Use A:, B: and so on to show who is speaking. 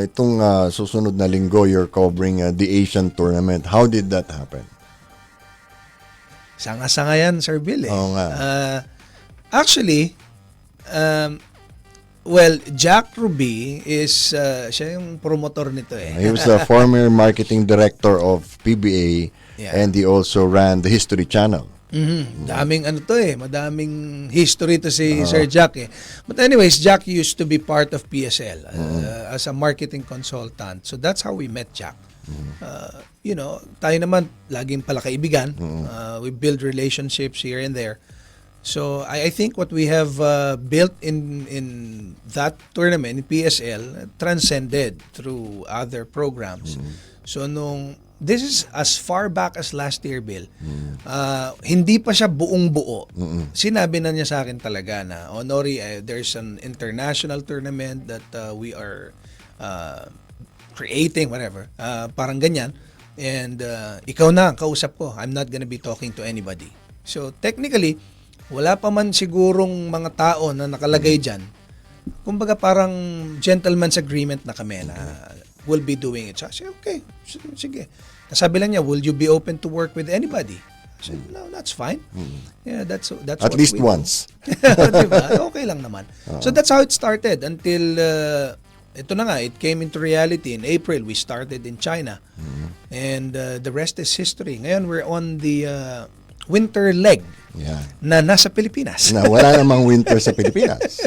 A: Itong susunod na linggo, you're covering the Asian tournament. How did that happen?
B: Sanga-sanga yan, Sir Bill.
A: Oo nga.
B: Actually, well, Jack Ruby is, siya yung promotor nito eh.
A: He was the former marketing director of PBA, and he also ran the History Channel.
B: Daming ano to eh, madaming history to si Sir Jack eh. But anyways, Jack used to be part of PSL as a marketing consultant. So that's how we met Jack. You know, tayo naman laging pala kaibigan. We build relationships here and there. So I think what we have built in that tournament, in PSL, transcended through other programs. So this is as far back as last year, Bill. Hindi pa siya buong-buo. Sinabi na niya sa akin talaga na, Nori, there's an international tournament that we are creating, whatever. Parang ganyan. And ikaw na ang kausap ko. I'm not gonna be talking to anybody. So technically, wala pa man sigurong mga tao na nakalagay dyan. Kumbaga parang gentleman's agreement na kami na we'll be doing it. So I said, okay, sige. Sabi lang niya, will you be open to work with anybody? I said, no, that's fine. Yeah, that's
A: At least once.
B: Diba? Okay lang naman. So that's how it started until ito na nga, it came into reality in April. We started in China. And the rest is history. Ngayon, we're on the winter leg na nasa Pilipinas.
A: Na wala namang winter sa Pilipinas.